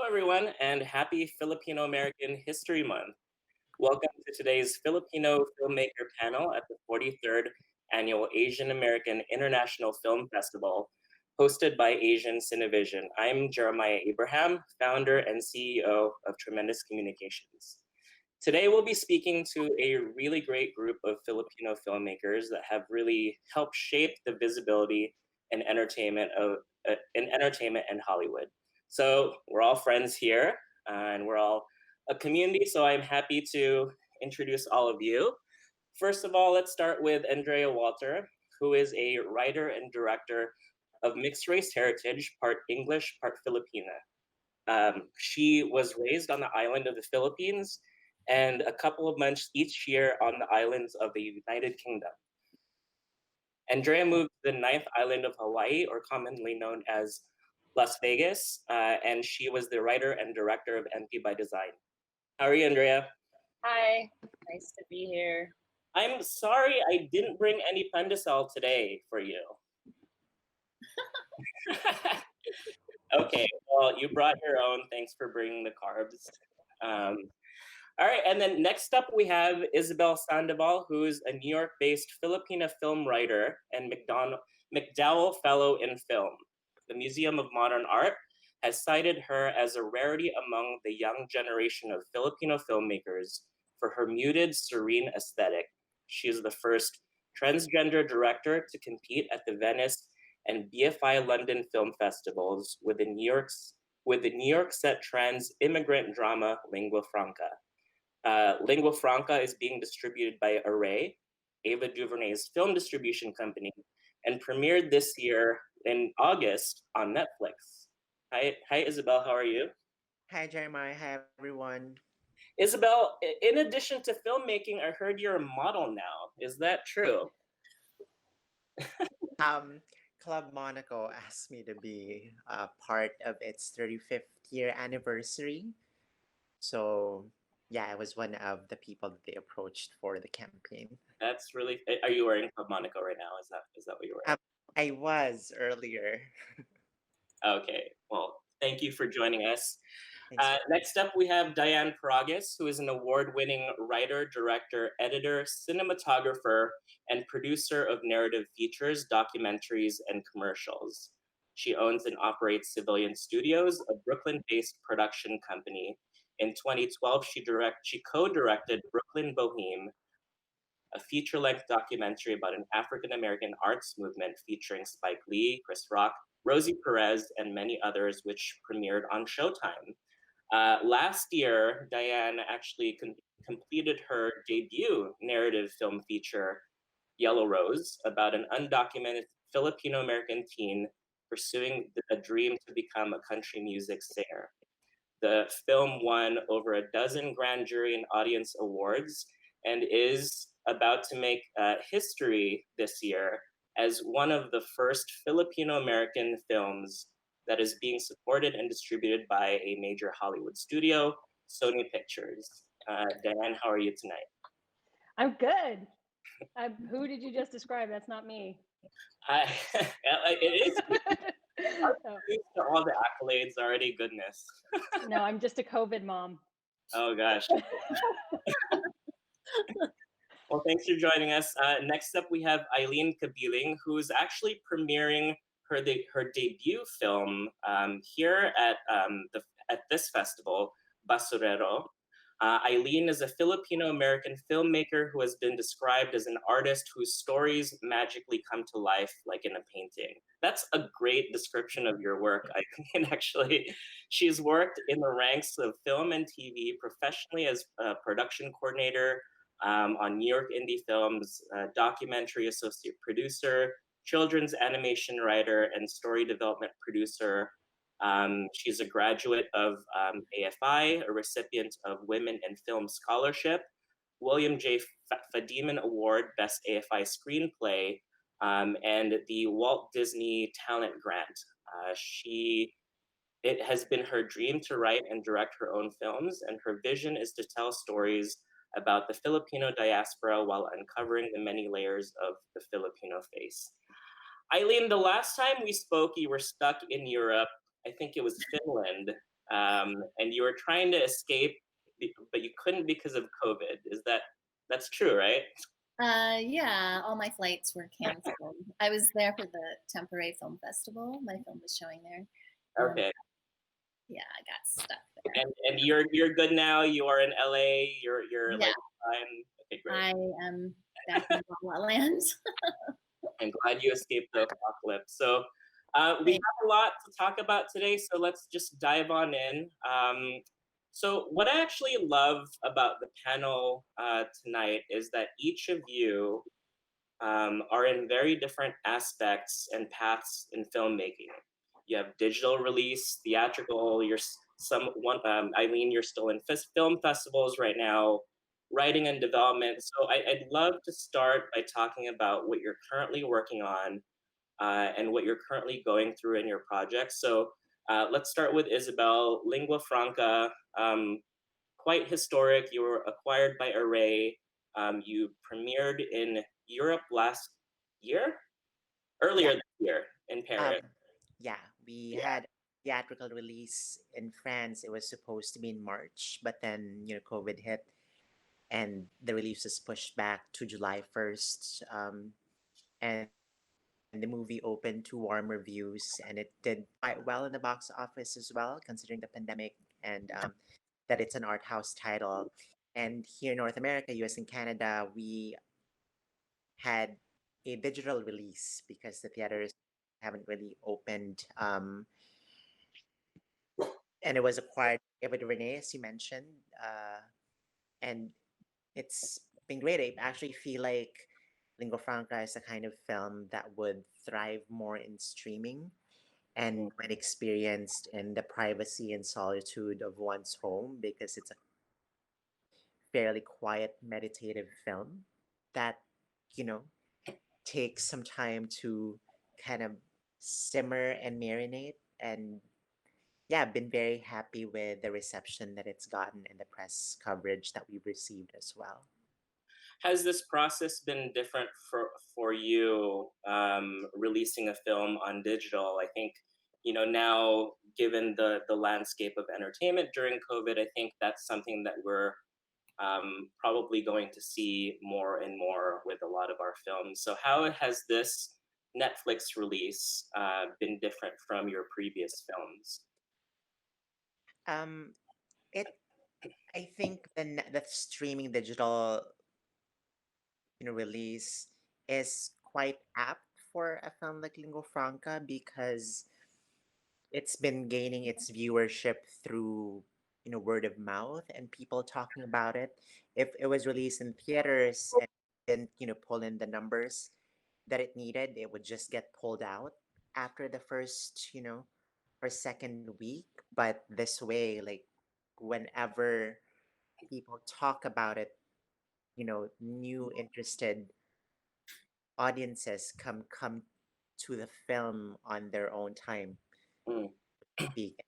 everyone, and happy Filipino American History Month. Welcome to today's Filipino Filmmaker panel at the 43rd Annual Asian American International Film Festival, hosted by Asian CineVision. I'm Jeremiah Abraham, founder and CEO of Tremendous Communications. Today, we'll be speaking to a really great group of Filipino filmmakers that have really helped shape the visibility and entertainment in Hollywood. So we're all friends here, and we're all a community, so I'm happy to introduce all of you. First of all, let's start with Andrea Walter, who is a writer and director of mixed race heritage, part English, part Filipina. She was raised on the island of the Philippines and a couple of months each year on the islands of the United Kingdom. Andrea moved to the ninth island of Hawaii, or commonly known as Las Vegas, and she was the writer and director of MP by Design. How are you, Andrea? Hi, nice to be here. I'm sorry I didn't bring any pandesal today for you. Okay, well, you brought your own. Thanks for bringing the carbs. All right, and then next up we have Isabel Sandoval, who is a New York-based Filipina film writer and McDowell Fellow in Film. The Museum of Modern Art has cited her as a rarity among the young generation of Filipino filmmakers for her muted, serene aesthetic. She is the first transgender director to compete at the Venice and BFI London film festivals with the New York set trans immigrant drama Lingua Franca. Lingua Franca is being distributed by Array, Ava DuVernay's film distribution company, and premiered this year in August on Netflix. Hi, Isabel. How are you? Hi, Jeremiah. Hi, everyone. Isabel, in addition to filmmaking, I heard you're a model now. Is that true? Club Monaco asked me to be part of its 35th year anniversary. So, yeah, I was one of the people that they approached for the campaign. That's really. Are you wearing Club Monaco right now? Is that what you're wearing? I was earlier. Okay. Well, thank you for joining us. Thanks. Next up, we have Diane Paragus, who is an award-winning writer, director, editor, cinematographer, and producer of narrative features, documentaries, and commercials. She owns and operates Civilian Studios, a Brooklyn-based production company. In 2012, she co-directed Brooklyn Boheme, a feature-length documentary about an African-American arts movement featuring Spike Lee, Chris Rock, Rosie Perez, and many others, which premiered on Showtime. Last year, Diane actually completed her debut narrative film feature, Yellow Rose, about an undocumented Filipino-American teen pursuing a dream to become a country music singer. The film won over a dozen grand jury and audience awards and is about to make history this year as one of the first Filipino-American films that is being supported and distributed by a major Hollywood studio, Sony Pictures. Diane, how are you tonight? I'm good. Who did you just describe? That's not me. It is. Used to all the accolades already, goodness. No, I'm just a COVID mom. Oh gosh. Well, thanks for joining us. Next up, we have Eileen Kabiling, who is actually premiering her debut film here at this festival, Basurero. Eileen is a Filipino-American filmmaker who has been described as an artist whose stories magically come to life like in a painting. That's a great description of your work, Eileen, actually. She's worked in the ranks of film and TV professionally as a production coordinator on New York indie films, documentary associate producer, children's animation writer, and story development producer. She's a graduate of AFI, a recipient of Women in Film Scholarship, William J. Fadiman Award, Best AFI Screenplay, and the Walt Disney Talent Grant. It has been her dream to write and direct her own films, and her vision is to tell stories about the Filipino diaspora while uncovering the many layers of the Filipino face. Eileen, the last time we spoke, you were stuck in Europe I think it was Finland, and you were trying to escape, but you couldn't because of COVID. That's true, right? Yeah, all my flights were canceled. I was there for the Temporary Film Festival. My film was showing there. Okay. Yeah, I got stuck there. And you're good now. You are in LA. You're Yeah. like fine. Okay, great. I am back in La La Land. I'm glad you escaped the apocalypse. So we have a lot to talk about today, so let's just dive on in. So what I actually love about the panel tonight is that each of you are in very different aspects and paths in filmmaking. You have digital release, theatrical, Eileen, you're still in film festivals right now, writing and development. So I'd love to start by talking about what you're currently working on and what you're currently going through in your project. So let's start with Isabel. Lingua Franca, quite historic. You were acquired by Array. You premiered in Europe last year? Earlier this year in Paris. Yeah, we had theatrical release in France. It was supposed to be in March, but then COVID hit, and the release was pushed back to July 1st. And the movie opened to warm reviews, and it did quite well in the box office as well, considering the pandemic and that it's an art house title. And here in North America, US and Canada, we had a digital release because the theaters haven't really opened. And it was acquired with Renee, as you mentioned. And it's been great. I actually feel like Lingua Franca is the kind of film that would thrive more in streaming and when experienced in the privacy and solitude of one's home, because it's a fairly quiet, meditative film that, you know, takes some time to kind of simmer and marinate. And yeah, I've been very happy with the reception that it's gotten and the press coverage that we've received as well. Has this process been different for you releasing a film on digital? I think now, given the landscape of entertainment during COVID, I think that's something that we're probably going to see more and more with a lot of our films. So how has this Netflix release been different from your previous films? Um, it, I think the streaming digital release is quite apt for a film like Lingua Franca because it's been gaining its viewership through word of mouth and people talking about it. If it was released in theaters and didn't pull in the numbers that it needed, it would just get pulled out after the first or second week. But this way, like, whenever people talk about it, new interested audiences come to the film on their own time. Mm.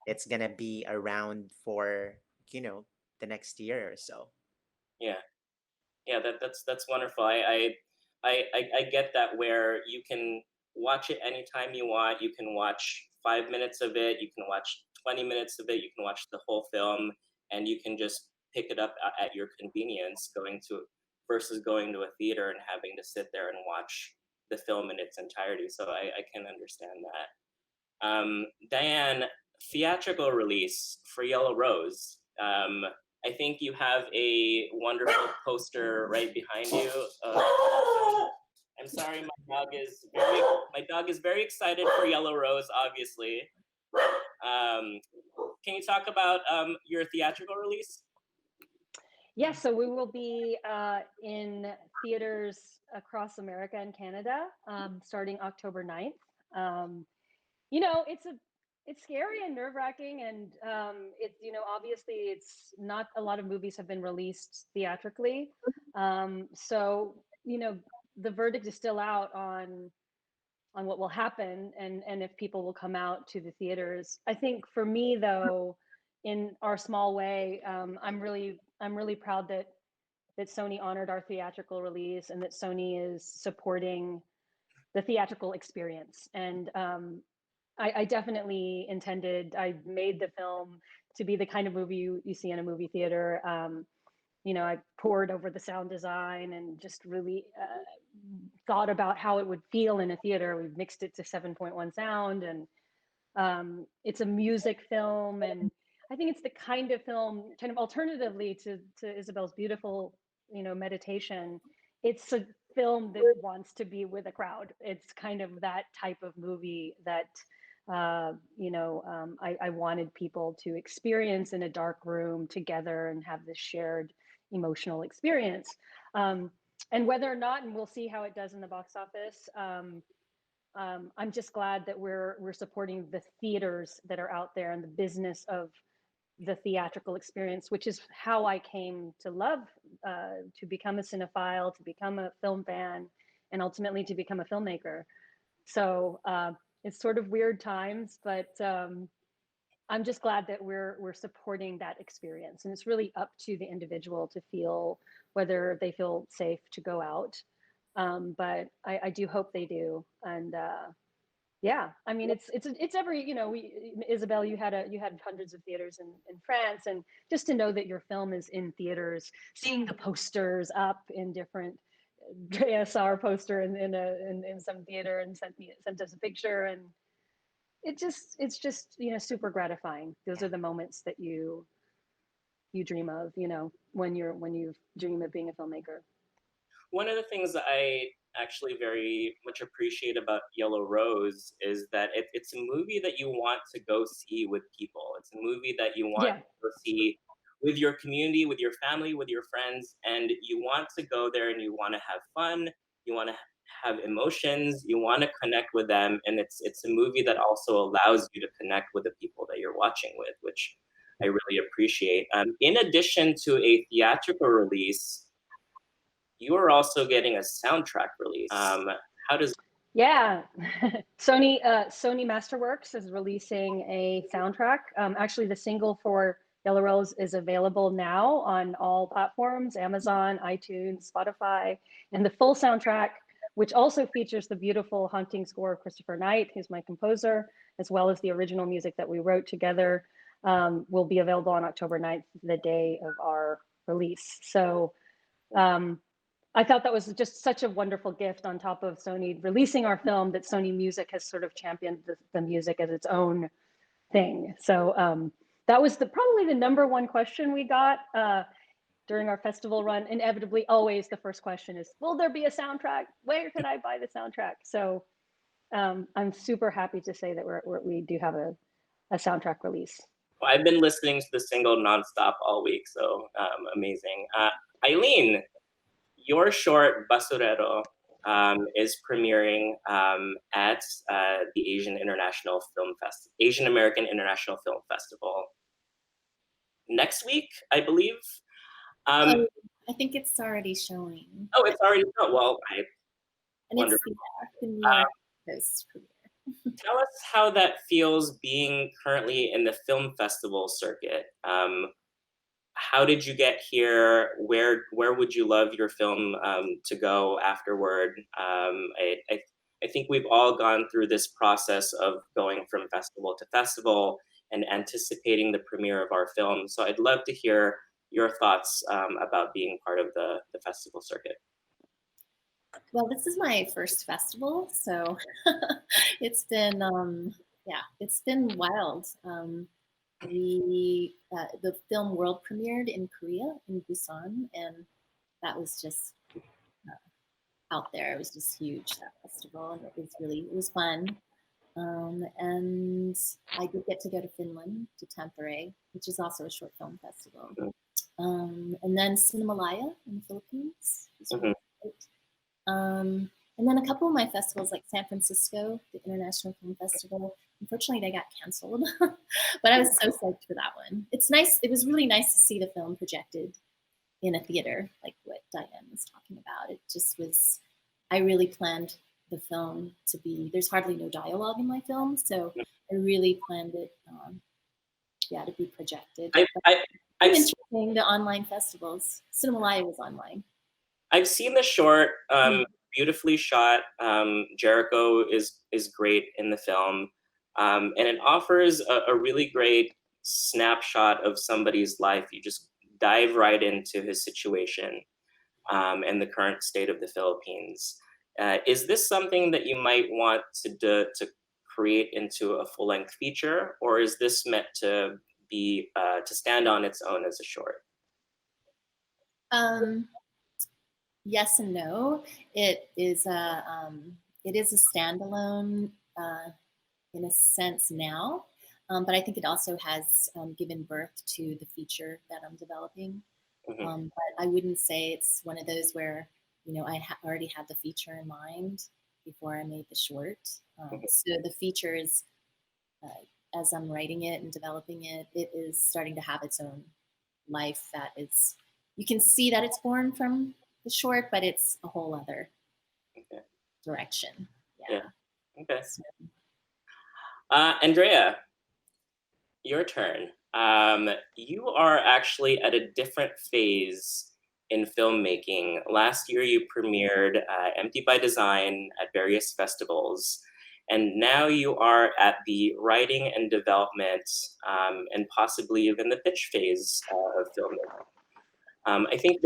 It's gonna be around for the next year or so. Yeah, that's wonderful. I get that, where you can watch it anytime you want. You can watch 5 minutes of it. You can watch 20 minutes of it. You can watch the whole film, and you can just pick it up at your convenience, versus going to a theater and having to sit there and watch the film in its entirety. So I can understand that. Diane, theatrical release for Yellow Rose. I think you have a wonderful poster right behind you. I'm sorry, my dog is very excited for Yellow Rose, obviously. Can you talk about your theatrical release? Yes, so we will be in theaters across America and Canada starting October 9th. It's scary and nerve-wracking, and it's obviously it's not a lot of movies have been released theatrically. So the verdict is still out on what will happen and if people will come out to the theaters. I think for me though, in our small way, I'm really proud that Sony honored our theatrical release and that Sony is supporting the theatrical experience. And I definitely intended, I made the film to be the kind of movie you see in a movie theater. You know, I poured over the sound design and just really thought about how it would feel in a theater. We've mixed it to 7.1 sound, and it's a music film. And I think it's the kind of film, kind of alternatively to Isabel's beautiful, you know, meditation. It's a film that wants to be with a crowd. It's kind of that type of movie that I wanted people to experience in a dark room together and have this shared emotional experience. And whether or not, and we'll see how it does in the box office. I'm just glad that we're supporting the theaters that are out there and the business of the theatrical experience, which is how I came to love, to become a cinephile, to become a film fan, and ultimately to become a filmmaker. So it's sort of weird times, but I'm just glad that we're supporting that experience. And it's really up to the individual to feel whether they feel safe to go out. But I do hope they do. And yeah, I mean, it's every, you know, Isabel, you had hundreds of theaters in France, and just to know that your film is in theaters, seeing the posters up in different, Drea saw our poster in some theater and sent us a picture, and it's just, you know, super gratifying. Those are the moments that you dream of, you know, when you dream of being a filmmaker. One of the things that I actually very much appreciate about Yellow Rose is that it's a movie that you want to go see with people. It's a movie that you want to go see with your community, with your family, with your friends, and you want to go there and you want to have fun. You want to have emotions. You want to connect with them, and it's a movie that also allows you to connect with the people that you're watching with, which I really appreciate. In addition to a theatrical release, you are also getting a soundtrack release. How does? Yeah, Sony Masterworks is releasing a soundtrack. Actually, the single for Yellow Rose is available now on all platforms: Amazon, iTunes, Spotify, and the full soundtrack, which also features the beautiful haunting score of Christopher Knight, who's my composer, as well as the original music that we wrote together, will be available on October 9th, the day of our release. So I thought that was just such a wonderful gift, on top of Sony releasing our film, that Sony Music has sort of championed the music as its own thing. So that was probably the number one question we got during our festival run. Inevitably, always the first question is, will there be a soundtrack? Where can I buy the soundtrack? So I'm super happy to say that we do have a soundtrack release. Well, I've been listening to the single nonstop all week, so amazing. Eileen, your short Basurero is premiering at the Asian American International Film Festival next week, I believe. I think it's already showing. Oh, it's already shown. Well, it's the New York Coast premiere. Tell us how that feels, being currently in the film festival circuit. How did you get here? Where would you love your film to go afterward? I think we've all gone through this process of going from festival to festival and anticipating the premiere of our film. So I'd love to hear your thoughts about being part of the festival circuit. Well, this is my first festival, so it's been it's been wild. The film world premiered in Korea, in Busan, and that was just out there. It was just huge, that festival, and it was fun. And I did get to go to Finland, to Tampere, which is also a short film festival. And then Cinemalaya in the Philippines. Really great. And then a couple of my festivals, like San Francisco, the International Film Festival, unfortunately they got canceled, but I was so psyched for that one. It's nice. It was really nice to see the film projected in a theater, like what Diane was talking about. It just was, I really planned the film to be, there's hardly no dialogue in my film, so I really planned it, to be projected. Interesting, the online festivals. Cinemalaya was online. I've seen the short, beautifully shot. Jericho is great in the film. And it offers a really great snapshot of somebody's life. You just dive right into his situation and the current state of the Philippines. Is this something that you might want to create into a full-length feature, or is this meant to be to stand on its own as a short? Yes and no. It is a standalone in a sense now, but I think it also has given birth to the feature that I'm developing. Mm-hmm. But I wouldn't say it's one of those where, you know, I already had the feature in mind before I made the short. So the feature is, as I'm writing it and developing it, it is starting to have its own life that is, you can see that it's born from the short, but it's a whole other direction. Yeah. Okay. So, Andrea, your turn. You are actually at a different phase in filmmaking. Last year, you premiered Empty by Design at various festivals, and now you are at the writing and development and possibly even the pitch phase of filmmaking. I think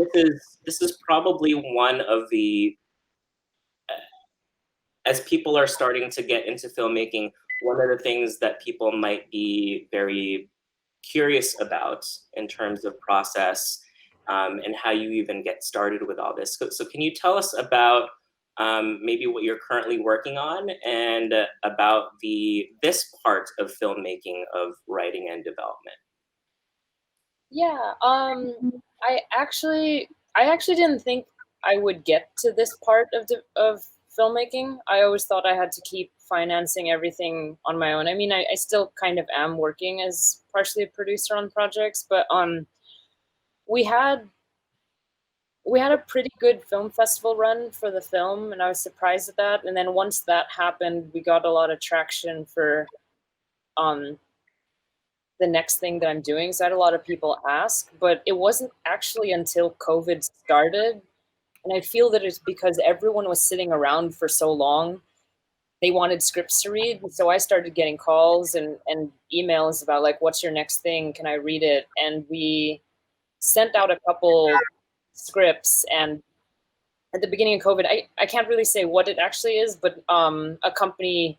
this is probably one of the, as people are starting to get into filmmaking, one of the things that people might be very curious about in terms of process and how you even get started with all this. So can you tell us about maybe what you're currently working on and about this part of filmmaking, of writing and development? Yeah, I actually didn't think I would get to this part of filmmaking. I always thought I had to keep financing everything on my own. I mean, I still kind of am working as partially a producer on projects, but we had a pretty good film festival run for the film, and I was surprised at that. And then once that happened, we got a lot of traction for the next thing that I'm doing. So I had a lot of people ask, but it wasn't actually until COVID started. And I feel that it's because everyone was sitting around for so long. They wanted scripts to read. So I started getting calls and emails about like, what's your next thing? Can I read it? And we sent out a couple scripts. And at the beginning of COVID, I can't really say what it actually is, but a company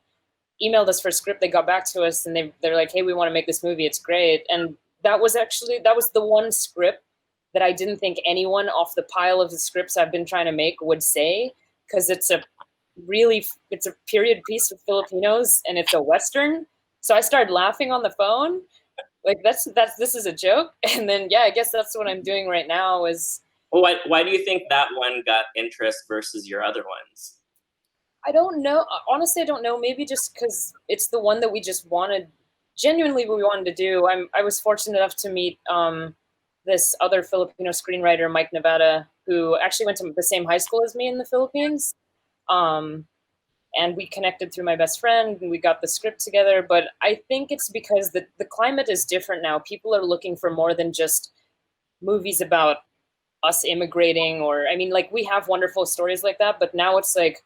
emailed us for a script. They got back to us and they're like, hey, we want to make this movie. It's great. And that was the one script that I didn't think anyone off the pile of the scripts I've been trying to make would say, because it's a period piece with Filipinos and it's a Western. So I started laughing on the phone. Like this is a joke. And then, yeah, I guess that's what I'm doing right now is. Well, why do you think that one got interest versus your other ones? I don't know. Honestly, I don't know. Maybe just because it's the one that we just genuinely what we wanted to do. I was fortunate enough to meet this other Filipino screenwriter, Mike Nevada, who actually went to the same high school as me in the Philippines. And we connected through my best friend and we got the script together. But I think it's because the climate is different now. People are looking for more than just movies about us immigrating, or, I mean, like, we have wonderful stories like that, but now it's like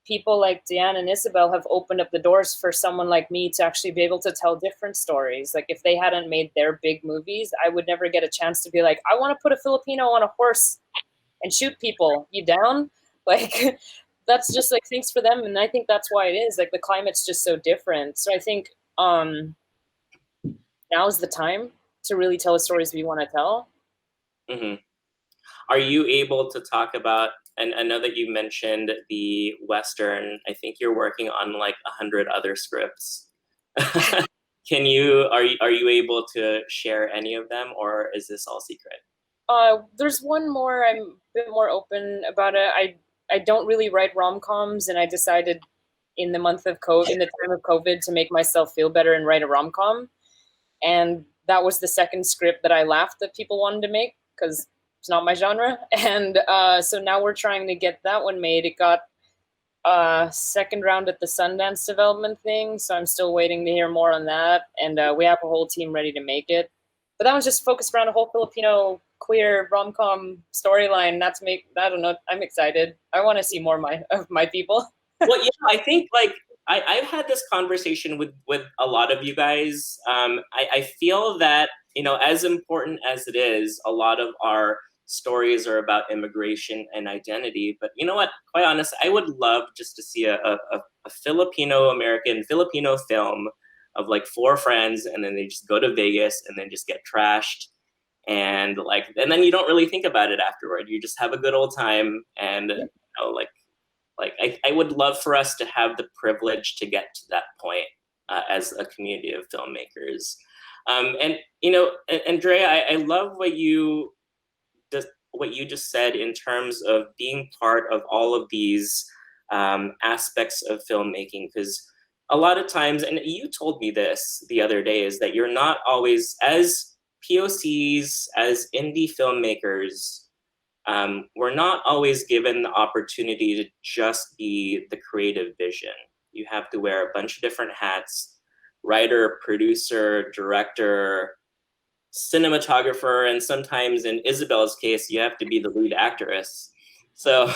people like Diane and Isabel have opened up the doors for someone like me to actually be able to tell different stories. Like, if they hadn't made their big movies, I would never get a chance to be like, I want to put a Filipino on a horse and shoot people. You down? Like, that's just like, thanks for them. And I think that's why it is. Like, the climate's just so different. So I think now's the time to really tell the stories we want to tell. Mm-hmm. Are you able to talk about, and I know that you mentioned the Western, I think you're working on like 100 other scripts. Are you able to share any of them, or is this all secret? There's one more. I'm a bit more open about it. I don't really write rom-coms, and I decided in the time of COVID, to make myself feel better and write a rom-com. And that was the second script that I laughed that people wanted to make, because it's not my genre. And so now we're trying to get that one made. It got second round at the Sundance development thing, so I'm still waiting to hear more on that. And we have a whole team ready to make it. But that was just focused around a whole Filipino queer rom-com storyline. I don't know, I'm excited. I want to see more of my people. Well, yeah, I think like I've had this conversation with a lot of you guys. I feel that, you know, as important as it is, a lot of our stories are about immigration and identity. But you know what? Quite honest, I would love just to see a Filipino-American, Filipino film of like four friends, and then they just go to Vegas and then just get trashed. And like, and then you don't really think about it afterward. You just have a good old time, and you know, like I would love for us to have the privilege to get to that point as a community of filmmakers. And you know, Andrea, I love what you just said in terms of being part of all of these aspects of filmmaking, because a lot of times, and you told me this the other day, is that you're not always, as POCs, as indie filmmakers, we're not always given the opportunity to just be the creative vision. You have to wear a bunch of different hats: writer, producer, director, cinematographer, and sometimes in Isabel's case, you have to be the lead actress. So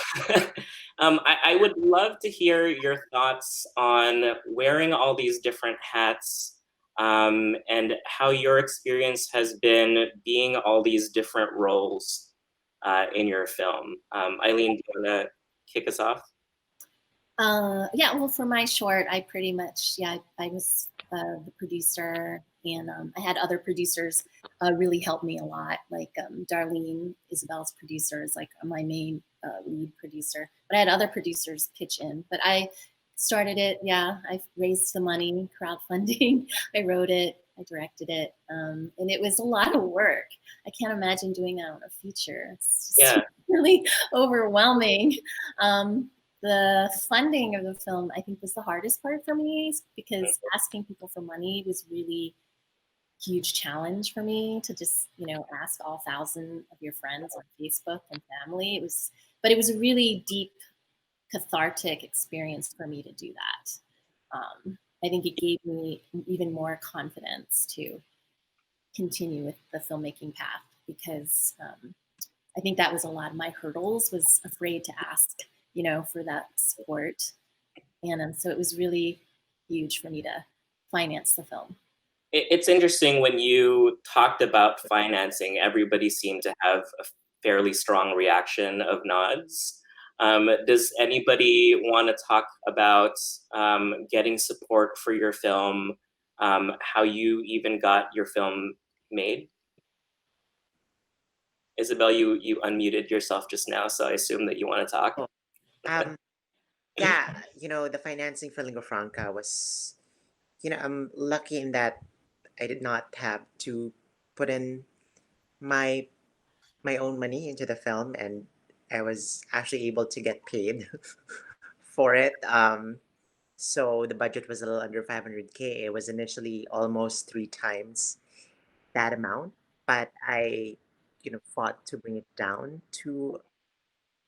I would love to hear your thoughts on wearing all these different hats, and how your experience has been being all these different roles in your film. Eileen, do you want to kick us off? Yeah, well, for my short, I pretty much, I was the producer, and I had other producers really help me a lot, like Darlene, Isabel's producer, is like my main lead producer, but I had other producers pitch in. But I started it, I raised the money, crowdfunding, I wrote it, I directed it, and it was a lot of work. I can't imagine doing that on a feature. It's just really overwhelming. The funding of the film, I think, was the hardest part for me, because asking people for money was really a huge challenge for me, to just, ask all 1,000 of your friends on Facebook and family. But it was a really deep, cathartic experience for me to do that. I think it gave me even more confidence to continue with the filmmaking path, because I think that was a lot of my hurdles, was afraid to ask, for that support. And so it was really huge for me to finance the film. It's interesting, when you talked about financing, everybody seemed to have a fairly strong reaction of nods. Does anybody want to talk about getting support for your film, how you even got your film made? Isabel, you unmuted yourself just now, so I assume that you want to talk. Yeah, the financing for Lingua Franca was, I'm lucky in that I did not have to put in my own money into the film, and I was actually able to get paid for it. So the budget was a little under 500K. It was initially almost 3 times that amount, but I, fought to bring it down to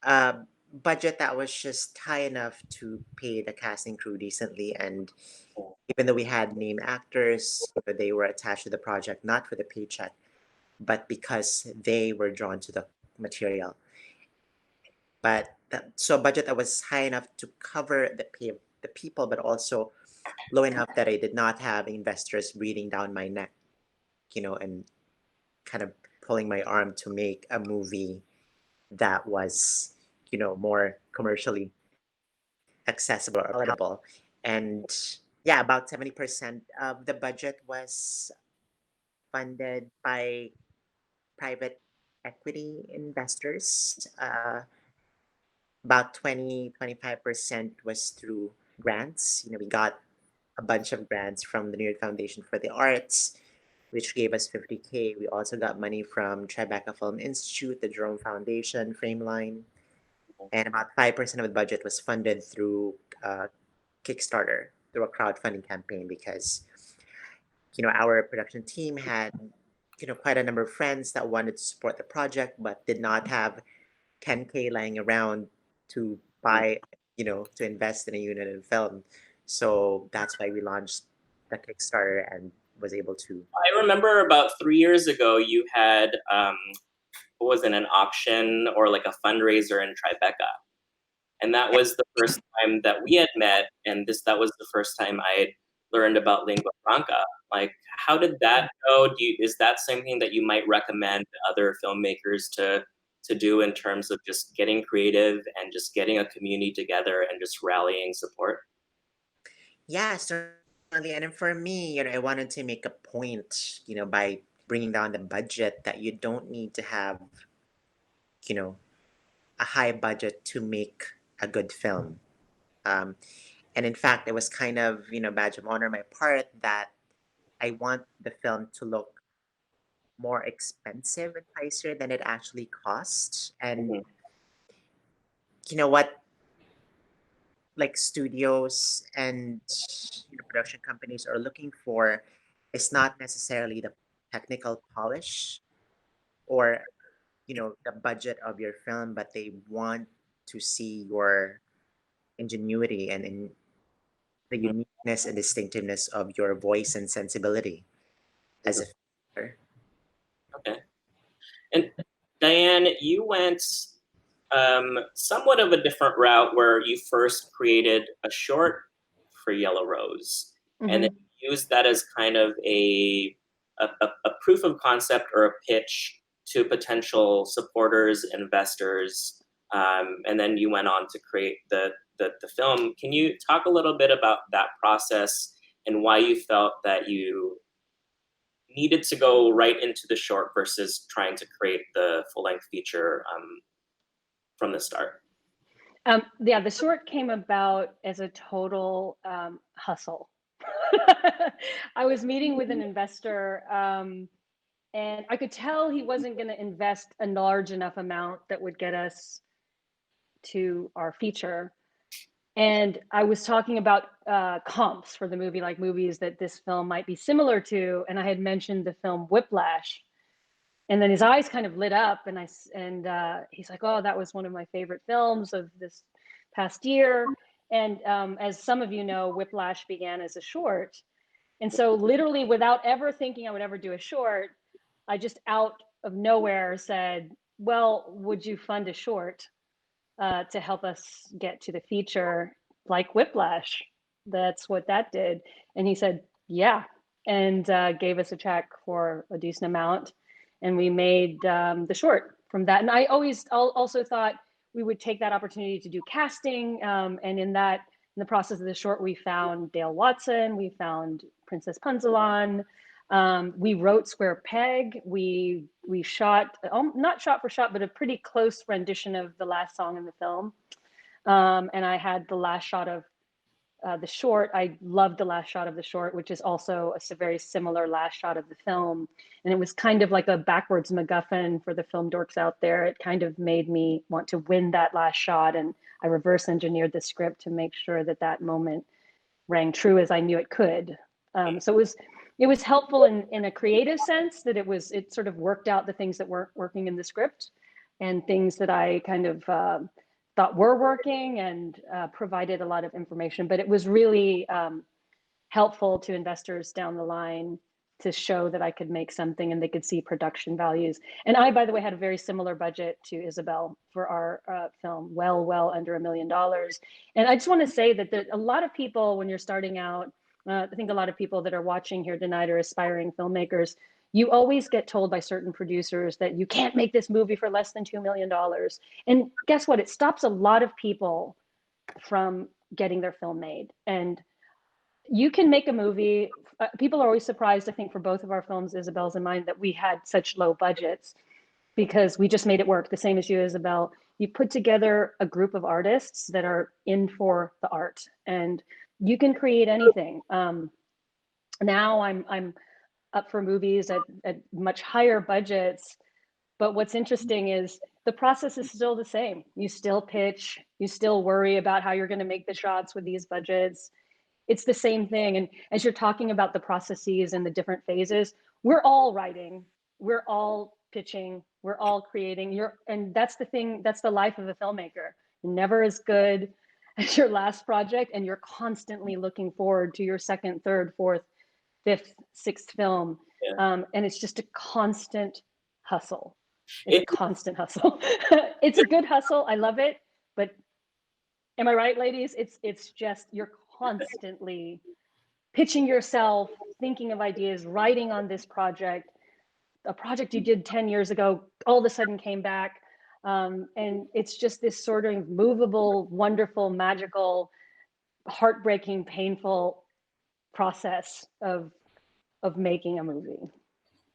a budget that was just high enough to pay the casting crew decently. And even though we had name actors, they were attached to the project not for the paycheck, but because they were drawn to the material. But so a budget that was high enough to cover the pay of the people, but also low enough that I did not have investors breathing down my neck, and kind of pulling my arm to make a movie that was, more commercially accessible or palatable. And yeah, about 70% of the budget was funded by private equity investors. About 25% was through grants. We got a bunch of grants from the New York Foundation for the Arts, which gave us 50K. We also got money from Tribeca Film Institute, the Jerome Foundation, Frameline, and about 5% of the budget was funded through Kickstarter, through a crowdfunding campaign, because our production team had quite a number of friends that wanted to support the project but did not have 10K lying around to buy, to invest in a unit in film. So that's why we launched the Kickstarter and was able to. I remember about 3 years ago, you had, what was it, an auction or like a fundraiser in Tribeca? And that was the first time that we had met, and that was the first time I had learned about Lingua Franca. Like, how did that go? Is that something that you might recommend other filmmakers to do in terms of just getting creative and just getting a community together and just rallying support? Yeah, certainly. And then for me, I wanted to make a point, by bringing down the budget, that you don't need to have, you know, a high budget to make a good film. Um, and in fact, it was kind of, badge of honor on my part that I want the film to look more expensive and pricier than it actually costs. And Mhm. you know what? Like studios and production companies are looking for is not necessarily the technical polish or the budget of your film, but they want to see your ingenuity and in the uniqueness and distinctiveness of your voice and sensibility as a filmmaker. Okay. And Diane, you went somewhat of a different route where you first created a short for Yellow Rose, and then you used that as kind of a proof of concept or a pitch to potential supporters, investors, and then you went on to create the film. Can you talk a little bit about that process and why you felt that you needed to go right into the short versus trying to create the full-length feature from the start? Yeah, the short came about as a total hustle. I was meeting with an investor, and I could tell he wasn't going to invest a large enough amount that would get us to our feature. And I was talking about comps for the movie, like movies that this film might be similar to. And I had mentioned the film Whiplash. And then his eyes kind of lit up, and he's like, "Oh, that was one of my favorite films of this past year." And as some of you know, Whiplash began as a short. And so literally without ever thinking I would ever do a short, I just out of nowhere said, "Well, would you fund a short to help us get to the feature like Whiplash?" That's what that did. And he said, "Yeah," and gave us a check for a decent amount. And we made the short from that. And I also thought we would take that opportunity to do casting. And in the process of the short, we found Dale Watson, we found Princess Punzalan, we wrote Square Peg. We shot, not shot for shot, but a pretty close rendition of the last song in the film. And I had the last shot of the short. I loved the last shot of the short, which is also a very similar last shot of the film. And it was kind of like a backwards MacGuffin for the film dorks out there. It kind of made me want to win that last shot. And I reverse engineered the script to make sure that that moment rang true as I knew it could. So it was helpful in a creative sense that it sort of worked out the things that weren't working in the script and things that I kind of thought were working, and provided a lot of information. But it was really helpful to investors down the line to show that I could make something and they could see production values. And I, by the way, had a very similar budget to Isabel for our film, well under $1 million. And I just want to say that a lot of people, when you're starting out, I think a lot of people that are watching here tonight are aspiring filmmakers. You always get told by certain producers that you can't make this movie for less than $2 million. And guess what? It stops a lot of people from getting their film made. And you can make a movie. People are always surprised, I think, for both of our films, Isabel's and mine, that we had such low budgets, because we just made it work. The same as you, Isabel. You put together a group of artists that are in for the art, and you can create anything. Now I'm up for movies at much higher budgets, but what's interesting is the process is still the same. You still pitch, you still worry about how you're going to make the shots with these budgets. It's the same thing. And as you're talking about the processes and the different phases, we're all writing, we're all pitching, we're all creating. And that's the thing, that's the life of a filmmaker. You're never as good as your last project, and you're constantly looking forward to your second, third, fourth, fifth, sixth film. Yeah. And it's just a constant hustle. It's a constant hustle. It's a good hustle. I love it, but Am I right, ladies? It's just you're constantly pitching yourself, thinking of ideas, writing on this project. A project you did 10 years ago all of a sudden came back. And it's just this sort of movable, wonderful, magical, heartbreaking, painful process of making a movie.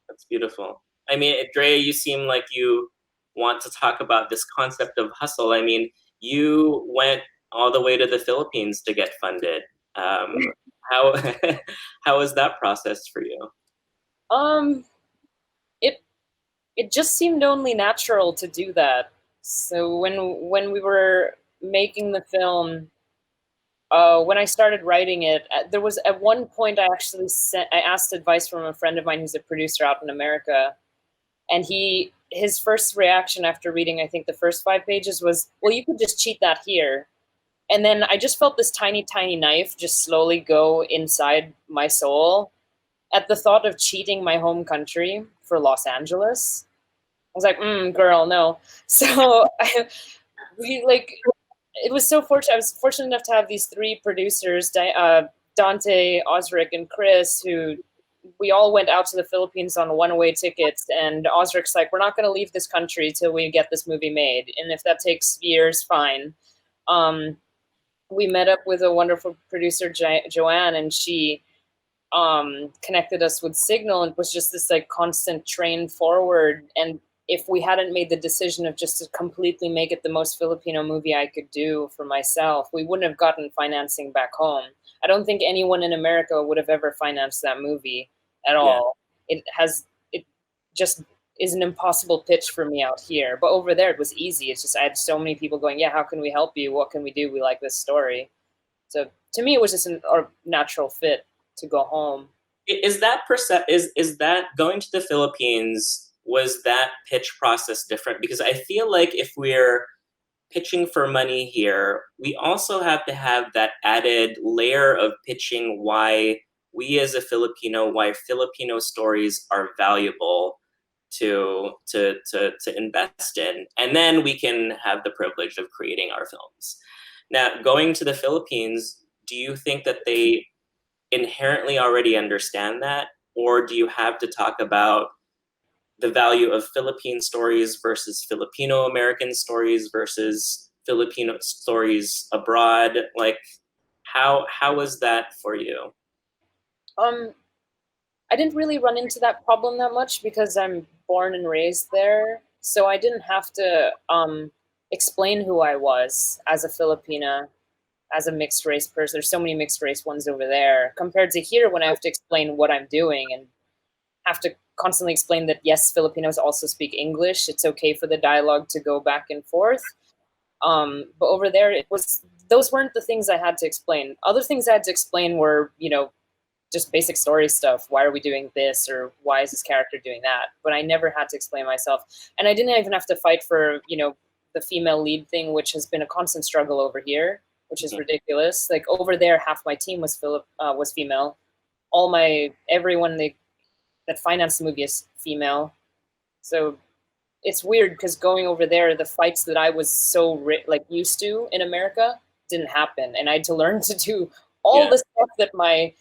That's beautiful. I mean, Andrea, you seem like you want to talk about this concept of hustle. I mean, you went all the way to the Philippines to get funded. How how was that process for you? It just seemed only natural to do that. So when we were making the film, when I started writing it, there was at one point I asked advice from a friend of mine who's a producer out in America, and his first reaction after reading, I think, the first 5 pages was, well, you could just cheat that here. And then I just felt this tiny, tiny knife just slowly go inside my soul at the thought of cheating my home country for Los Angeles. I was like, girl, no. So it was so fortunate. I was fortunate enough to have these 3 producers, Dante, Osric, and Chris, who we all went out to the Philippines on one-way tickets. And Osric's like, we're not going to leave this country till we get this movie made. And if that takes years, fine. We met up with a wonderful producer, Joanne, and she connected us with Signal, and it was just this like constant train forward. And if we hadn't made the decision of just to completely make it the most Filipino movie I could do for myself, we wouldn't have gotten financing back home. I don't think anyone in America would have ever financed that movie at all. It just is an impossible pitch for me out here. But over there, it was easy. It's just I had so many people going, yeah, how can we help you? What can we do? We like this story. So to me, it was just a natural fit to go home. Is that going to the Philippines, was that pitch process different? Because I feel like if we're pitching for money here, we also have to have that added layer of pitching why we as a Filipino, why Filipino stories are valuable to invest in. And then we can have the privilege of creating our films. Now, going to the Philippines, do you think that they inherently already understand that? Or do you have to talk about the value of Philippine stories versus Filipino American stories versus Filipino stories abroad? Like, how was that for you? I didn't really run into that problem that much because I'm born and raised there. So I didn't have to explain who I was as a Filipina, as a mixed race person. There's so many mixed race ones over there compared to here when I have to explain what I'm doing and have to constantly explain that, yes, Filipinos also speak English. It's okay for the dialogue to go back and forth. But over there, those weren't the things I had to explain. Other things I had to explain were, just basic story stuff. Why are we doing this? Or why is this character doing that? But I never had to explain myself. And I didn't even have to fight for, the female lead thing, which has been a constant struggle over here, which is ridiculous. Like over there, half my team was female. Everyone that financed the movie is female. So it's weird because going over there, the fights that I was so used to in America didn't happen. And I had to learn to do all the stuff that my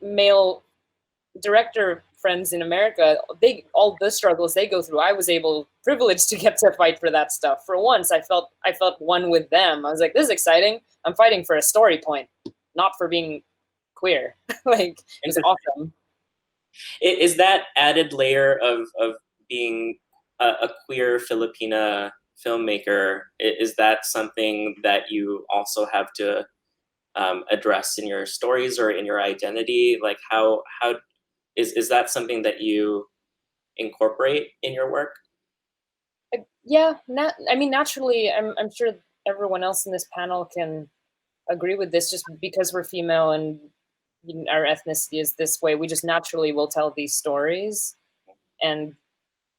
male director friends in America, all the struggles they go through, I was privileged to get to fight for that stuff. For once, I felt one with them. I was like, this is exciting. I'm fighting for a story point, not for being queer. It's awesome. Is that added layer of being a queer Filipina filmmaker, is that something that you also have to address in your stories or in your identity? Like how is that something that you incorporate in your work? Yeah, naturally, I'm sure everyone else in this panel can agree with this. Just because we're female and our ethnicity is this way, we just naturally will tell these stories, and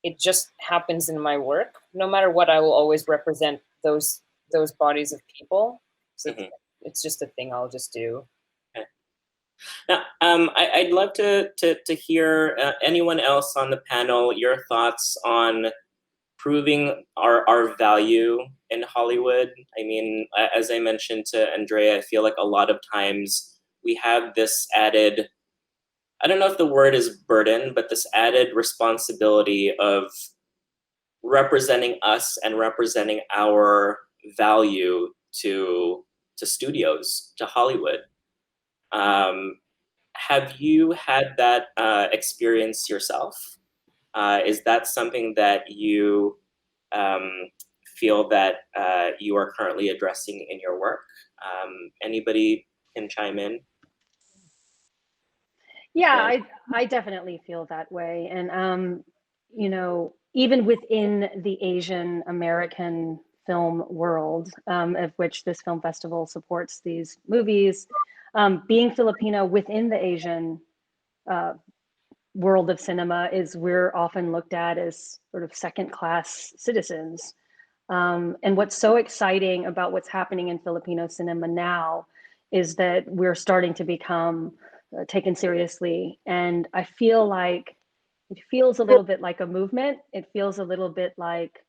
it just happens in my work. No matter what, I will always represent those bodies of people. So it's just a thing I'll just do. Okay. Now, I'd love to hear anyone else on the panel, your thoughts on proving our value in Hollywood. I mean, as I mentioned to Andrea, I feel like a lot of times we have this added, I don't know if the word is burden, but this added responsibility of representing us and representing our value to studios, to Hollywood. Have you had that experience yourself? Is that something that you feel that you are currently addressing in your work? Anybody can chime in. Yeah, I definitely feel that way. And, you know, even within the Asian American film world, of which this film festival supports these movies, being Filipino within the Asian world of cinema is we're often looked at as sort of second-class citizens. And what's so exciting about what's happening in Filipino cinema now is that we're starting to become taken seriously. And I feel like it feels a little bit like a movement. It feels a little bit like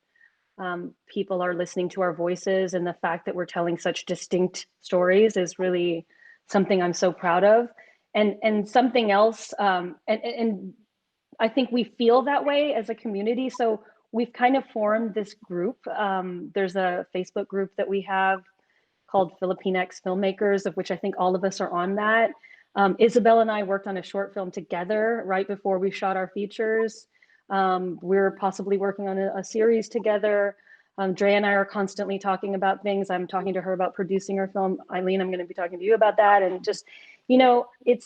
people are listening to our voices, and the fact that we're telling such distinct stories is really something I'm so proud of. And something else, and I think we feel that way as a community. So we've kind of formed this group. There's a Facebook group that we have called Filipino Filmmakers, of which I think all of us are on that. Isabel and I worked on a short film together right before we shot our features. We're possibly working on a series together. Dre and I are constantly talking about things. I'm talking to her about producing her film. Eileen, I'm going to be talking to you about that. And just, you know, it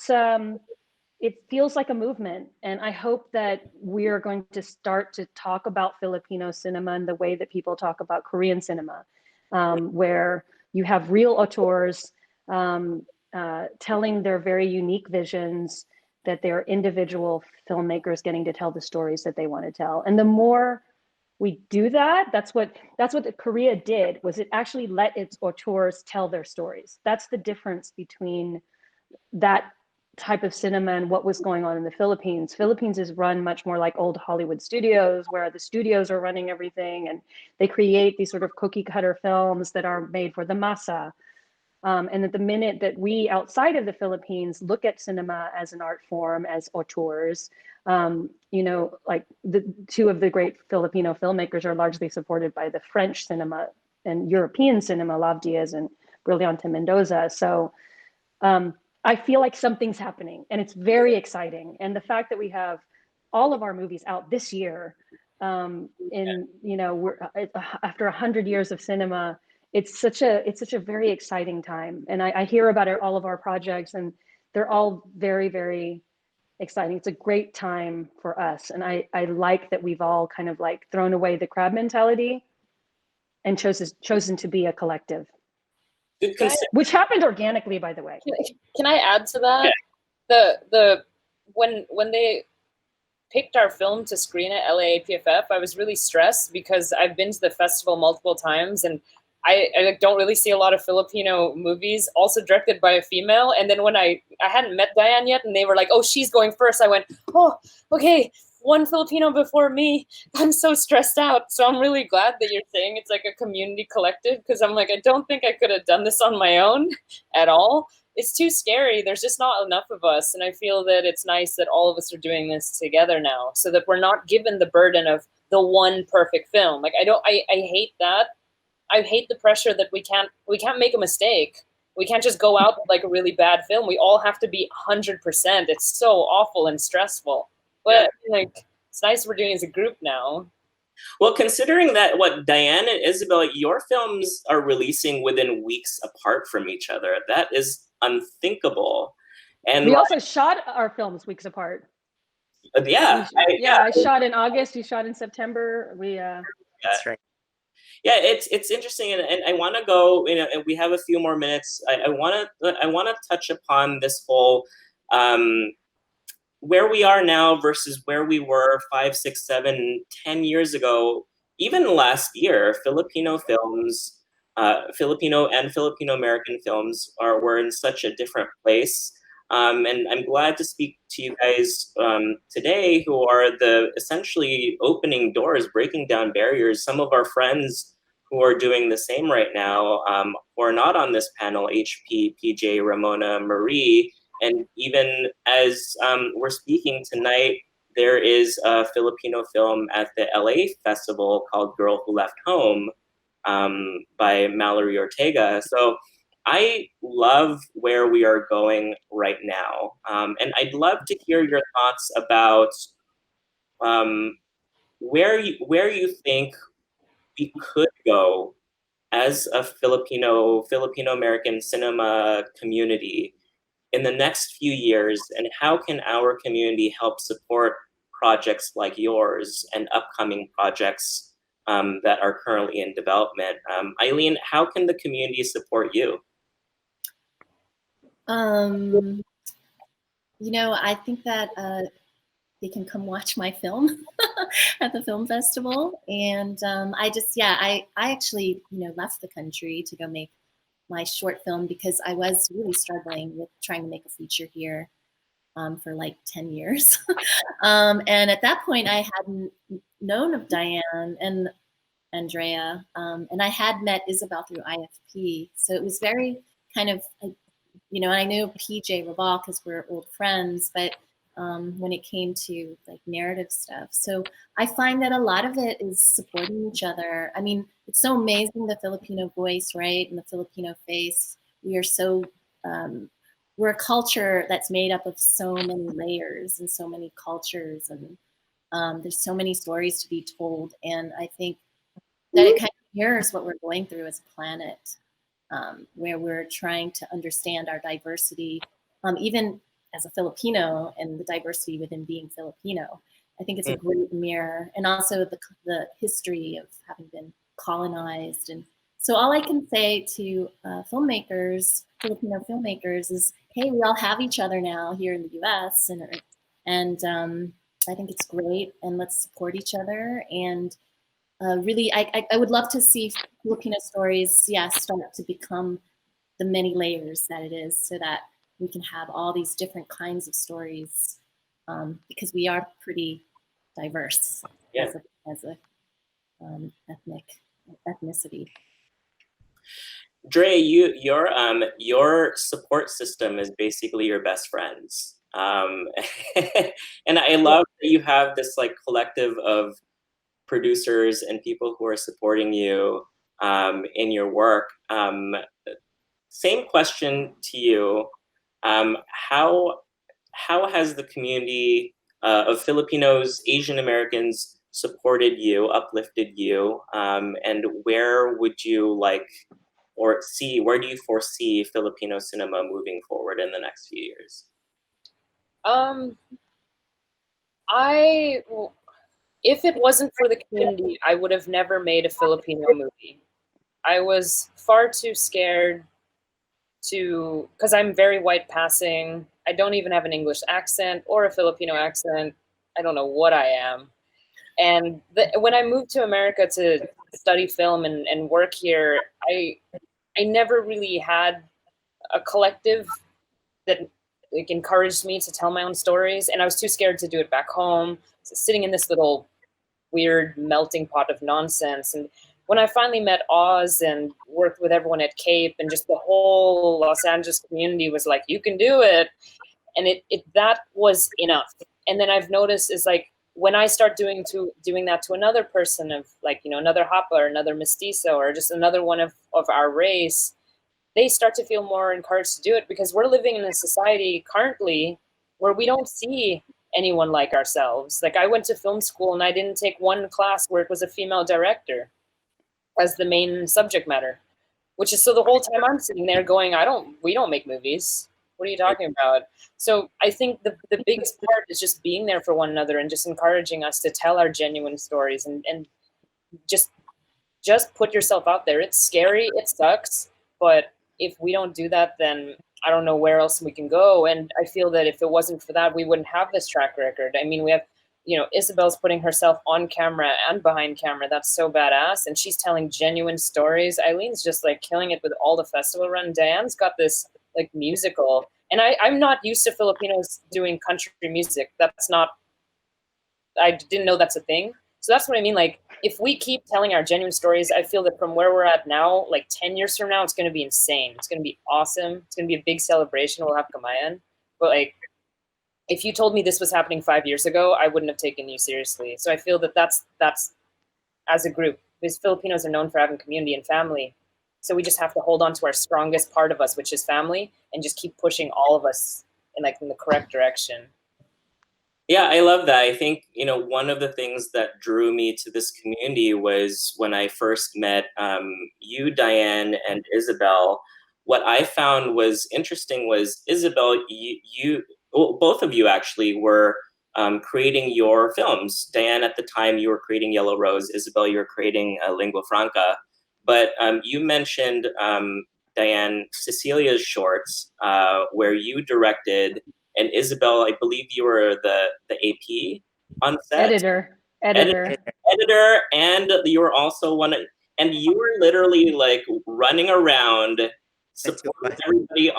feels like a movement. And I hope that we are going to start to talk about Filipino cinema in the way that people talk about Korean cinema, where you have real auteurs telling their very unique visions, that they're individual filmmakers getting to tell the stories that they want to tell. And the more we do that, that's what Korea did, was it actually let its auteurs tell their stories. That's the difference between that type of cinema and what was going on in the Philippines. Philippines is run much more like old Hollywood studios, where the studios are running everything and they create these sort of cookie cutter films that are made for the masa. And at the minute that we outside of the Philippines look at cinema as an art form, as auteurs, you know, like the two of the great Filipino filmmakers are largely supported by the French cinema and European cinema, Lav Diaz and Brillante Mendoza. So I feel like something's happening and it's very exciting. And the fact that we have all of our movies out this year, in, you know, we're after 100 years of cinema, it's such a very exciting time. And I hear about it, all of our projects, and they're all very, very exciting. It's a great time for us. And I like that we've all kind of like thrown away the crab mentality and chosen to be a collective. Which happened organically, by the way. Can I add to that? The when they picked our film to screen at LAAPFF, I was really stressed because I've been to the festival multiple times and I don't really see a lot of Filipino movies also directed by a female. And then when I hadn't met Diane yet and they were like, oh, she's going first, I went, oh, okay, one Filipino before me. I'm so stressed out. So I'm really glad that you're saying it's like a community collective, because I'm like, I don't think I could have done this on my own at all. It's too scary. There's just not enough of us. And I feel that it's nice that all of us are doing this together now, so that we're not given the burden of the one perfect film. Like I hate that. I hate the pressure that we can't make a mistake. We can't just go out with like a really bad film. We all have to be 100%. It's so awful and stressful. But like, it's nice we're doing it as a group now. Well, considering that what Diane and Isabel, your films are releasing within weeks apart from each other, that is unthinkable. And we also shot our films weeks apart. I shot in August. You shot in September. That's right. Yeah, it's interesting, and I want to go. You know, and we have a few more minutes. I want to touch upon this whole where we are now versus where we were 5, 6, 7, 10 years ago. Even last year, Filipino films, Filipino and Filipino American films were in such a different place. And I'm glad to speak to you guys today who are the essentially opening doors, breaking down barriers. Some of our friends who are doing the same right now, who are not on this panel, HP, PJ, Ramona, Marie, and even as we're speaking tonight, there is a Filipino film at the LA festival called Girl Who Left Home by Mallory Ortega. So I love where we are going right now. And I'd love to hear your thoughts about where you think we could go as a Filipino American cinema community in the next few years, and how can our community help support projects like yours and upcoming projects that are currently in development? Eileen, how can the community support you? You know, I think that they can come watch my film at the film festival. And I actually, left the country to go make my short film because I was really struggling with trying to make a feature here for like 10 years. And at that point, I hadn't known of Diane and Andrea, and I had met Isabel through IFP. So it was very kind of, and I knew PJ Raval because we're old friends, but when it came to like narrative stuff. So I find that a lot of it is supporting each other. I mean, it's so amazing, the Filipino voice, right? And the Filipino face. We are so, we're a culture that's made up of so many layers and so many cultures, and there's so many stories to be told. And I think that it kind of mirrors what we're going through as a planet, where we're trying to understand our diversity, even as a Filipino, and the diversity within being Filipino. I think it's a great mirror, and also the history of having been colonized. And so all I can say to filmmakers, Filipino filmmakers, is, hey, we all have each other now here in the US, and I think it's great, and let's support each other. And really, I would love to see Filipino stories, start to become the many layers that it is, so that we can have all these different kinds of stories, because we are pretty diverse as a ethnicity. Dre, your support system is basically your best friends, and I love that you have this like collective of producers and people who are supporting you in your work. Same question to you. How has the community of Filipinos, Asian Americans supported you, uplifted you, and where would you like or see, where do you foresee Filipino cinema moving forward in the next few years? If it wasn't for the community, I would have never made a Filipino movie. I was far too scared because I'm very white passing. I don't even have an English accent or a Filipino accent. I don't know what I am. And when I moved to America to study film and work here, I never really had a collective that like encouraged me to tell my own stories, and I was too scared to do it back home. So sitting in this little weird melting pot of nonsense. And when I finally met Oz and worked with everyone at Cape, and just the whole Los Angeles community was like, you can do it. And that was enough. And then I've noticed is like, when I start doing that to another person of like, another Hapa or another Mestizo or just another one of our race, they start to feel more encouraged to do it, because we're living in a society currently where we don't see anyone like ourselves. Like, I went to film school and I didn't take one class where it was a female director as the main subject matter, which is, so the whole time I'm sitting there going, we don't make movies. What are you talking about? So I think the biggest part is just being there for one another and just encouraging us to tell our genuine stories, and just put yourself out there. It's scary, it sucks, but if we don't do that, then I don't know where else we can go. And I feel that if it wasn't for that, we wouldn't have this track record. I mean, we have, Isabel's putting herself on camera and behind camera. That's so badass. And she's telling genuine stories. Eileen's just like killing it with all the festival run. Diane's got this like musical. And I'm not used to Filipinos doing country music. I didn't know that's a thing. So that's what I mean. Like, if we keep telling our genuine stories, I feel that from where we're at now, like 10 years from now, it's going to be insane. It's going to be awesome. It's going to be a big celebration. We'll have Kamayan. But like, if you told me this was happening 5 years ago, I wouldn't have taken you seriously. So I feel that that's as a group, because Filipinos are known for having community and family. So we just have to hold on to our strongest part of us, which is family, and just keep pushing all of us in the correct direction. Yeah, I love that. I think, one of the things that drew me to this community was when I first met you, Diane, and Isabel. What I found was interesting was, Isabel, both of you actually were creating your films. Diane, at the time, you were creating Yellow Rose. Isabel, you were creating Lingua Franca. But you mentioned, Diane, Cecilia's shorts, where you directed. And Isabel, I believe you were the AP on set. Editor, and you were also and you were literally like running around supporting everybody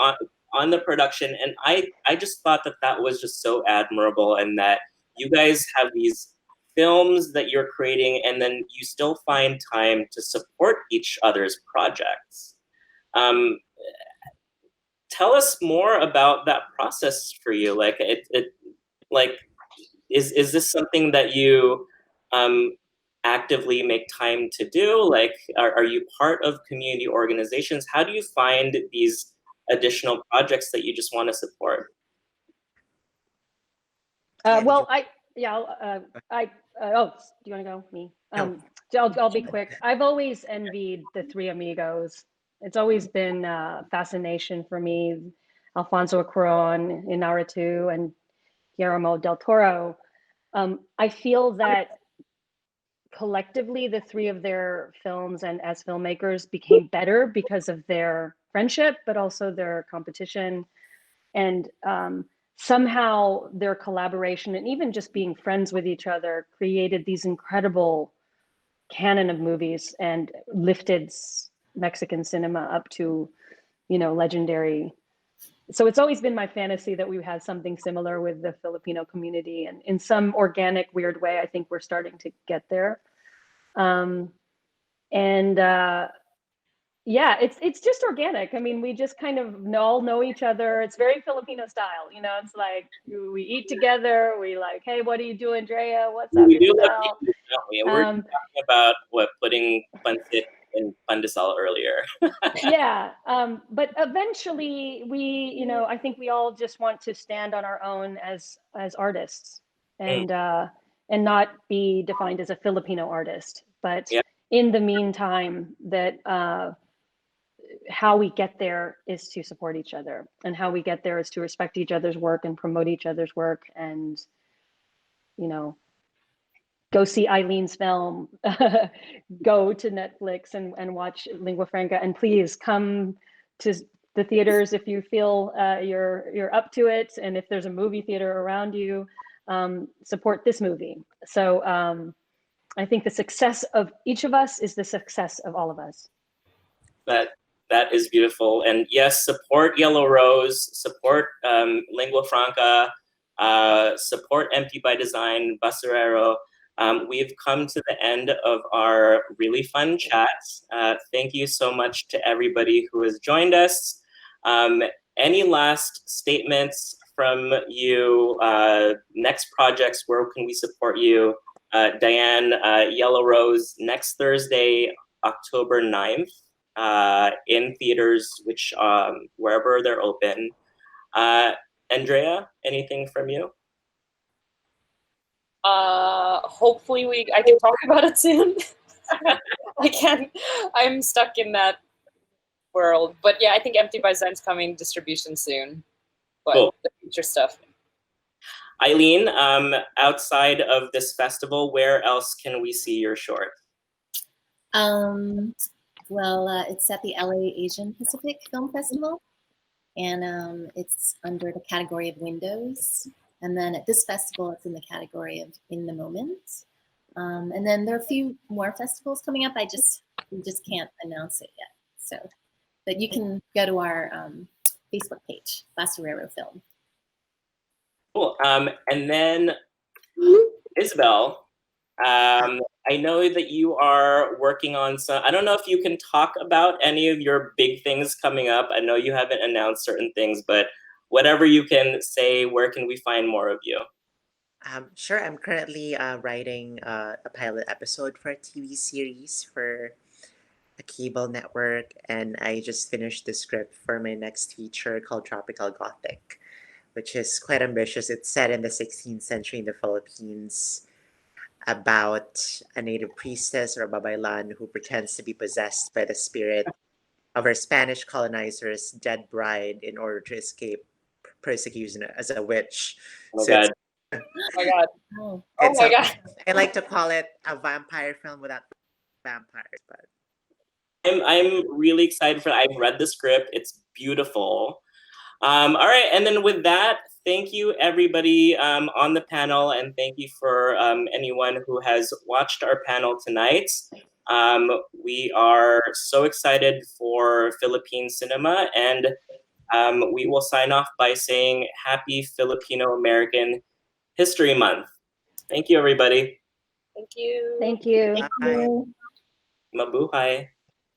on the production. And I just thought that was just so admirable, and that you guys have these films that you're creating, and then you still find time to support each other's projects. Tell us more about that process for you. Like, is this something that you actively make time to do? Like, are you part of community organizations? How do you find these additional projects that you just want to support? Well, do you want to go? Me? I'll be quick. I've always envied the three amigos. It's always been a fascination for me. Alfonso Cuarón, Inarritu, and Guillermo del Toro. I feel that collectively, the three of their films and as filmmakers became better because of their friendship, but also their competition. And somehow their collaboration and even just being friends with each other created these incredible canon of movies and lifted Mexican cinema up to, legendary. So it's always been my fantasy that we had something similar with the Filipino community, and in some organic, weird way, I think we're starting to get there. Yeah, it's just organic. I mean, we just kind of all know each other. It's very Filipino style, It's like we eat together. We like, hey, what are you doing, Andrea? What's up, We do Isabel? We're talking about putting pancit in pandesal earlier. Yeah, but eventually I think we all just want to stand on our own as artists, and not be defined as a Filipino artist. But in the meantime, that how we get there is to support each other, and how we get there is to respect each other's work and promote each other's work, and go see Eileen's film, go to Netflix and watch Lingua Franca, and please come to the theaters if you feel you're up to it, and if there's a movie theater around you, support this movie. So I think the success of each of us is the success of all of us. That is beautiful. And yes, support Yellow Rose, support Lingua Franca, support Empty by Design, Basurero. We've come to the end of our really fun chat. Thank you so much to everybody who has joined us. Any last statements from you? Next projects, where can we support you? Diane, Yellow Rose, next Thursday, October 9th, in theaters, which wherever they're open. Andrea, anything from you? Hopefully I can talk about it soon. I'm stuck in that world. But yeah, I think Empty by Design's coming distribution soon. But cool. The future stuff. Eileen, outside of this festival, where else can we see your short? Well, it's at the LA Asian Pacific Film Festival, and it's under the category of windows. And then at this festival, it's in the category of in the moment. And then there are a few more festivals coming up. We just can't announce it yet. So, but you can go to our Facebook page, Basurero Film. Cool. And then Isabel, I know that you are working on some, I don't know if you can talk about any of your big things coming up. I know you haven't announced certain things, but whatever you can say, where can we find more of you? Sure, I'm currently writing a pilot episode for a TV series for a cable network, and I just finished the script for my next feature called Tropical Gothic, which is quite ambitious. It's set in the 16th century in the Philippines about a native priestess or babaylan who pretends to be possessed by the spirit of her Spanish colonizer's dead bride in order to escape persecution as a witch. Oh my So it's God. Oh my God. Oh, Oh it's my a, God. I like to call it a vampire film without vampires, but I'm really excited for I've read the script. It's beautiful. All right, and then with that, thank you everybody on the panel, and thank you for anyone who has watched our panel tonight. We are so excited for Philippine cinema, and we will sign off by saying Happy Filipino American History Month. Thank you, everybody. Thank you. Thank you. thank bye. you. Mabuhay.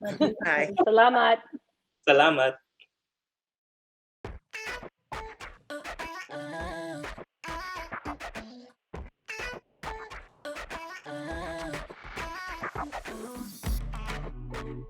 Bye. Salamat. Salamat. Ooh.